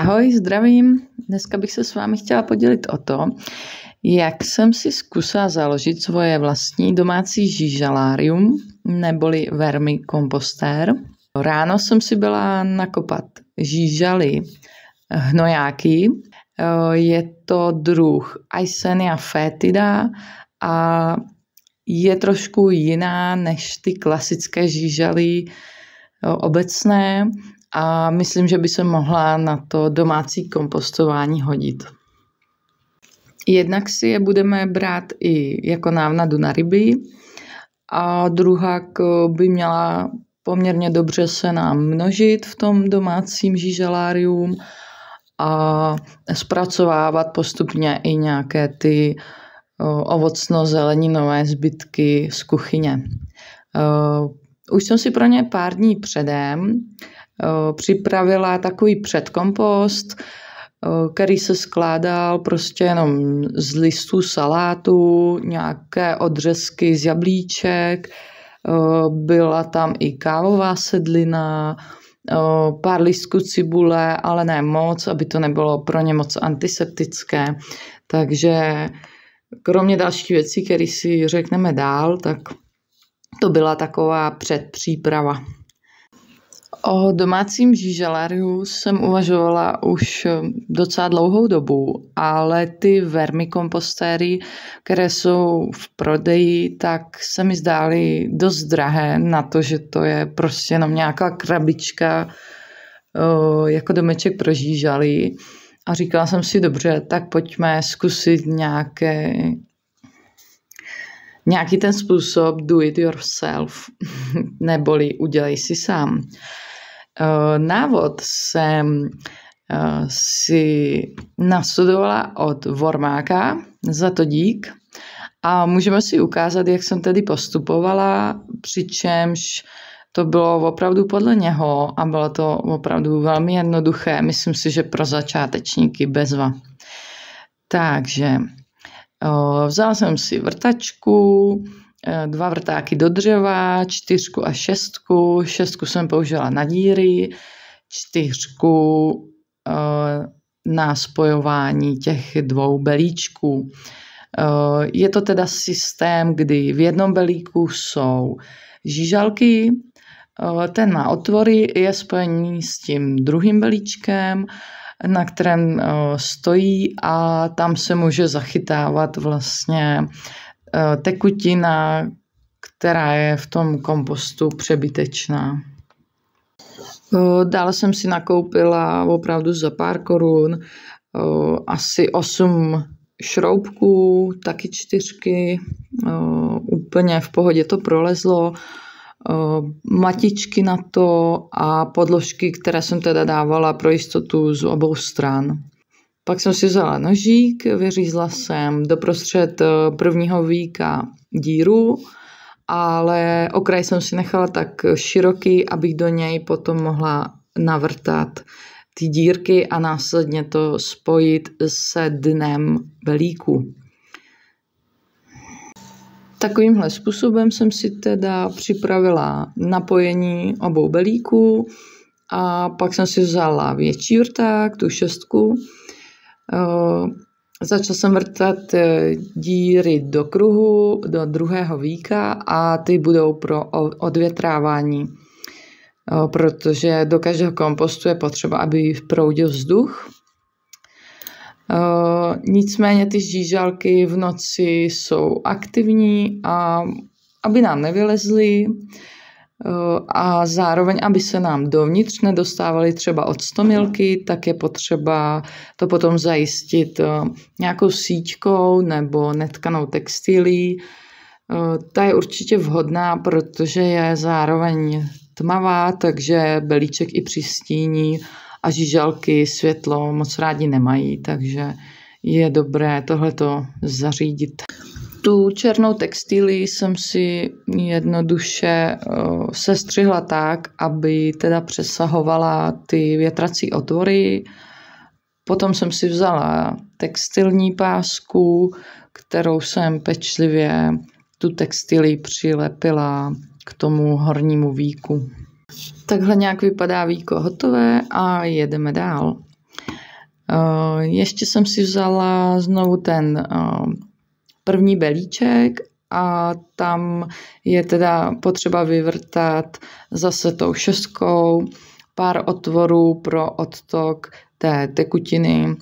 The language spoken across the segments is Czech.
Ahoj, zdravím. Dneska bych se s vámi chtěla podělit o to, jak jsem si zkusila založit svoje vlastní domácí žížalárium, neboli vermikompostér. Ráno jsem si byla nakopat žížaly hnojáky. Je to druh Eisenia foetida a je trošku jiná než ty klasické žížaly obecné a myslím, že by se mohla na to domácí kompostování hodit. Jednak si je budeme brát i jako návnadu na ryby a druhak by měla poměrně dobře se nám množit v tom domácím žížalárium a zpracovávat postupně i nějaké ty ovocno-zeleninové zbytky z kuchyně. Už jsem si pro ně pár dní předem připravila takový předkompost, který se skládal prostě jenom z listů salátu, nějaké odřezky z jablíček, byla tam i kávová sedlina, pár lístků cibule, ale ne moc, aby to nebylo pro ně moc antiseptické. Takže kromě dalších věcí, které si řekneme dál, tak to byla taková předpříprava. O domácím žížaláriu jsem uvažovala už docela dlouhou dobu, ale ty vermikompostéry, které jsou v prodeji, tak se mi zdály dost drahé na to, že to je prostě jenom nějaká krabička jako domeček pro žížaly. A říkala jsem si, dobře, tak pojďme zkusit nějaký ten způsob do it yourself, neboli udělej si sám. Návod jsem si nastudovala od Wormáka, za to dík. A můžeme si ukázat, jak jsem tedy postupovala, přičemž to bylo opravdu podle něho a bylo to opravdu velmi jednoduché. Myslím si, že pro začátečníky bezva. Takže vzala jsem si vrtačku, 2 vrtáky do dřeva, 4 a 6. 6 jsem použila na díry, 4 na spojování těch 2 belíčků. Je to teda systém, kdy v jednom belíku jsou žížalky, ten má otvory, je spojený s tím druhým belíčkem, na kterém stojí a tam se může zachytávat vlastně tekutina, která je v tom kompostu přebytečná. Dále jsem si nakoupila opravdu za pár korun asi 8 šroubků, taky 4, úplně v pohodě to prolezlo, matičky na to a podložky, které jsem teda dávala pro jistotu z obou stran. Pak jsem si vzala nožík, vyřízla jsem doprostřed prvního víka díru, ale okraj jsem si nechala tak široký, abych do něj potom mohla navrtat ty dírky a následně to spojit se dnem belíku. Takovýmhle způsobem jsem si teda připravila napojení obou belíků a pak jsem si vzala větší vrták, tu 6. Začala jsem vrtat díry do kruhu, do druhého víka a ty budou pro odvětrávání, protože do každého kompostu je potřeba, aby proudil vzduch. Nicméně ty žížalky v noci jsou aktivní a aby nám nevylezly a zároveň, aby se nám dovnitř nedostávaly třeba octomilky, tak je potřeba to potom zajistit nějakou síťkou nebo netkanou textilí. Ta je určitě vhodná, protože je zároveň tmavá, takže belíček i přistíní a žížalky světlo moc rádi nemají, takže je dobré tohleto zařídit. Tu černou textilii jsem si jednoduše sestřihla tak, aby teda přesahovala ty větrací otvory. Potom jsem si vzala textilní pásku, kterou jsem pečlivě tu textilii přilepila k tomu hornímu víku. Takhle nějak vypadá víko hotové a jedeme dál. Ještě jsem si vzala znovu ten první belíček a tam je teda potřeba vyvrtat zase tou šestkou pár otvorů pro odtok té tekutiny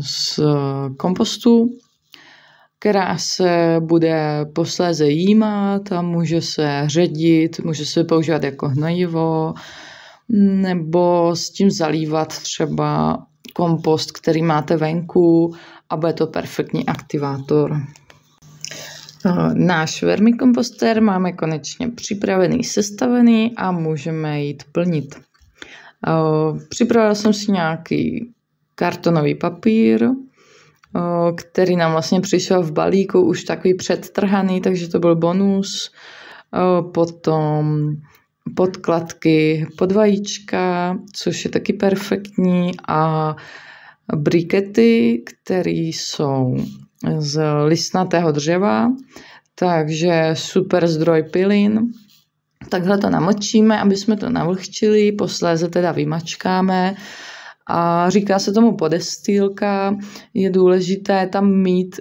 z kompostu, která se bude posléze jímat a může se ředit, může se používat jako hnojivo nebo s tím zalívat třeba kompost, který máte venku a bude to perfektní aktivátor. Náš vermikomposter máme konečně připravený, sestavený a můžeme jít plnit. Připravila jsem si nějaký kartonový papír, který nám vlastně přišel v balíku už takový předtrhaný, takže to byl bonus. Potom podkladky pod vajíčka, což je taky perfektní, a brikety, které jsou z listnatého dřeva, takže super zdroj pilin. Takhle to namočíme, aby jsme to navlhčili, posléze teda vymačkáme a říká se tomu podestýlka. Je důležité tam mít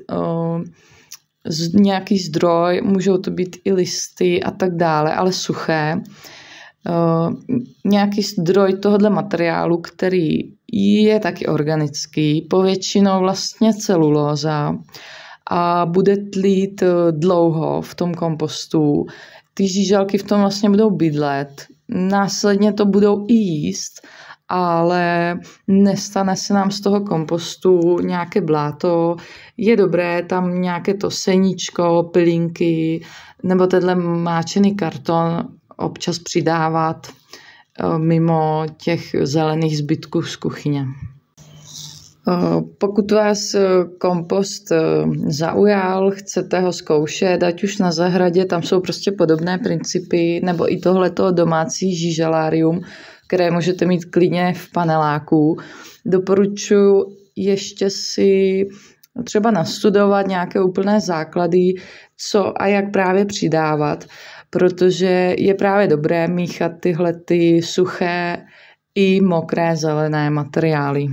nějaký zdroj, můžou to být i listy a tak dále, ale suché. Nějaký zdroj tohoto materiálu, který je taky organický, povětšinou vlastně celulóza a bude tlít dlouho v tom kompostu. Ty žížalky v tom vlastně budou bydlet, následně to budou i jíst, ale nestane se nám z toho kompostu nějaké bláto. Je dobré tam nějaké to seníčko, pilinky nebo tenhle máčený karton občas přidávat mimo těch zelených zbytků z kuchyně. Pokud vás kompost zaujal, chcete ho zkoušet, ať už na zahradě, tam jsou prostě podobné principy, nebo i tohleto domácí žížalárium, které můžete mít klidně v paneláku. Doporučuji ještě si třeba nastudovat nějaké úplné základy, co a jak právě přidávat, protože je právě dobré míchat tyhle ty suché i mokré zelené materiály.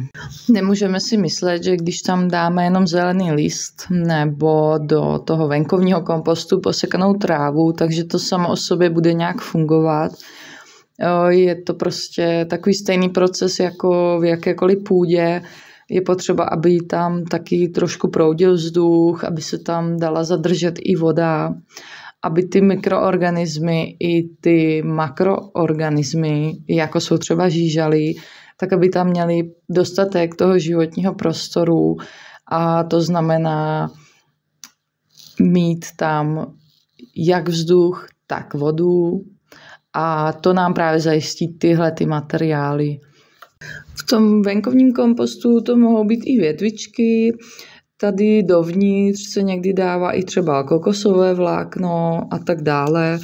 Nemůžeme si myslet, že když tam dáme jenom zelený list nebo do toho venkovního kompostu posekanou trávu, takže to samo o sobě bude nějak fungovat. Je to prostě takový stejný proces jako v jakékoliv půdě. Je potřeba, aby tam taky trošku proudil vzduch, aby se tam dala zadržet i voda, aby ty mikroorganismy i ty makroorganismy, jako jsou třeba žížaly, tak aby tam měli dostatek toho životního prostoru, a to znamená mít tam jak vzduch, tak vodu, a to nám právě zajistí tyhle ty materiály. V tom venkovním kompostu to mohou být i větvičky, tady dovnitř se někdy dává i třeba kokosové vlákno a tak dále.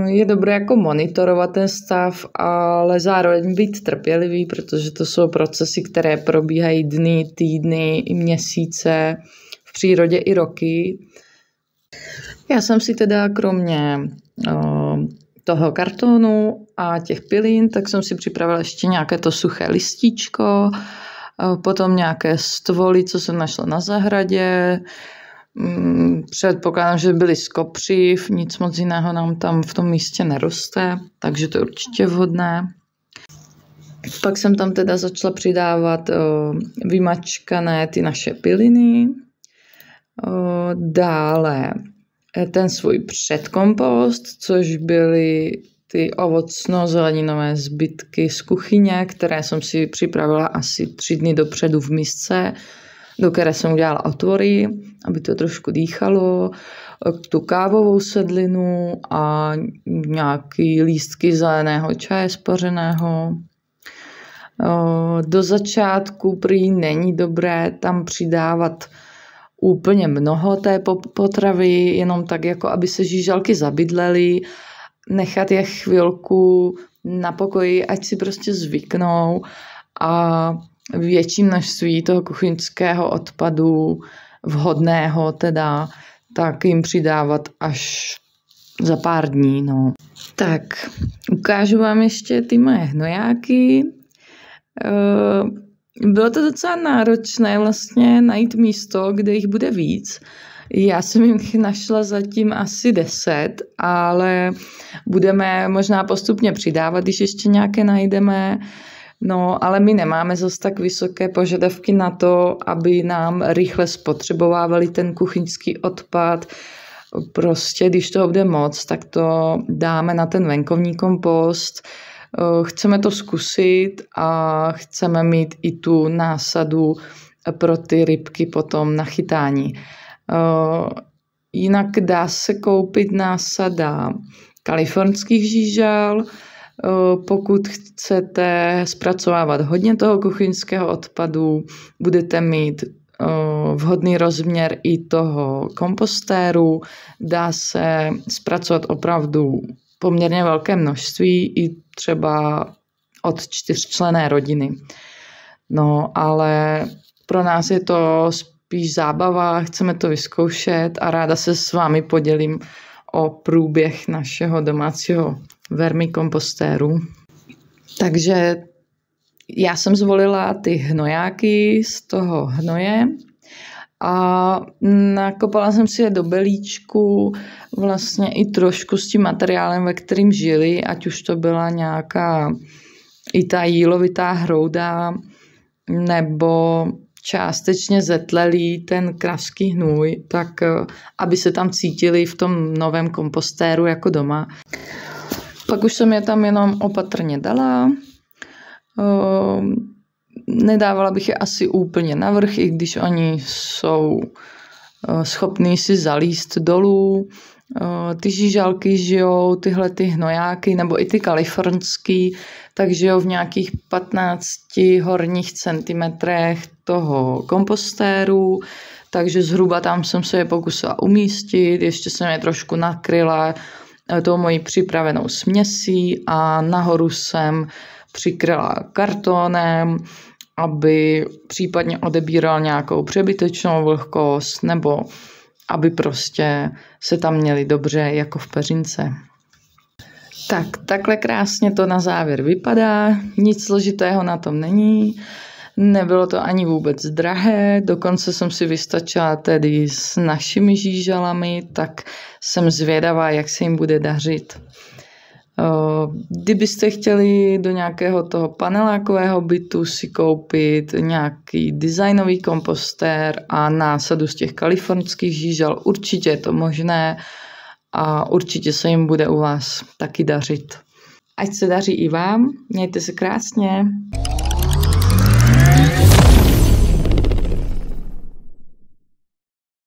Je dobré jako monitorovat ten stav, ale zároveň být trpělivý, protože to jsou procesy, které probíhají dny, týdny i měsíce, v přírodě i roky. Já jsem si teda kromě toho kartonu a těch pilin, tak jsem si připravila ještě nějaké to suché listíčko, potom nějaké stvoly, co jsem našla na zahradě. Předpokládám, že byly z kopřiv, nic moc jiného nám tam v tom místě neroste, takže to je určitě vhodné. Pak jsem tam teda začala přidávat vymačkané ty naše piliny. Dále ten svůj předkompost, což byly ty ovocno-zeleninové zbytky z kuchyně, které jsem si připravila asi 3 dny dopředu v misce, do které jsem udělala otvory, aby to trošku dýchalo, tu kávovou sedlinu a nějaký lístky zeleného čaje spořeného. Do začátku prý není dobré tam přidávat úplně mnoho té potravy, jenom tak, jako aby se žížalky zabydlely, nechat je chvilku na pokoji, ať si prostě zvyknou, a větší množství toho kuchyňského odpadu, vhodného teda, tak jim přidávat až za pár dní. No. Tak, ukážu vám ještě ty moje hnojáky. bylo to docela náročné vlastně najít místo, kde jich bude víc. Já jsem jich našla zatím asi 10, ale budeme možná postupně přidávat, když ještě nějaké najdeme. No, ale my nemáme zase tak vysoké požadavky na to, aby nám rychle spotřebovávali ten kuchyňský odpad. Prostě, když toho bude moc, tak to dáme na ten venkovní kompost. Chceme to zkusit a chceme mít i tu násadu pro ty rybky potom na chytání. Jinak dá se koupit násada kalifornských žížal. Pokud chcete zpracovávat hodně toho kuchyňského odpadu, budete mít vhodný rozměr i toho kompostéru. Dá se zpracovat opravdu poměrně velké množství, i třeba od 4členné rodiny. No, ale pro nás je to spíš zábava, chceme to vyzkoušet a ráda se s vámi podělím o průběh našeho domácího vermikompostéru. Takže já jsem zvolila ty hnojáky z toho hnoje a nakopala jsem si je do belíčku vlastně i trošku s tím materiálem, ve kterým žili, ať už to byla nějaká i ta jílovitá hrouda nebo částečně zetlelý ten kravský hnůj, tak aby se tam cítili v tom novém kompostéru jako doma. Pak už jsem je tam jenom opatrně dala. Nedávala bych je asi úplně navrch, i když oni jsou schopní si zalíst dolů. Ty žížalky žijou, tyhle ty hnojáky, nebo i ty kalifornský, tak žijou v nějakých 15 horních centimetrech toho kompostéru, takže zhruba tam jsem se je pokusila umístit, ještě jsem je trošku nakryla tou mojí připravenou směsí a nahoru jsem přikryla kartonem, aby případně odebíral nějakou přebytečnou vlhkost nebo aby prostě se tam měli dobře jako v peřince. Tak, takhle krásně to na závěr vypadá, nic složitého na tom není, nebylo to ani vůbec drahé, dokonce jsem si vystačila tedy s našimi žížalami, tak jsem zvědavá, jak se jim bude dařit. Kdybyste chtěli do nějakého toho panelákového bytu si koupit nějaký designový kompostér a násadu z těch kalifornských žížal, určitě je to možné a určitě se jim bude u vás taky dařit. Ať se daří i vám, mějte se krásně.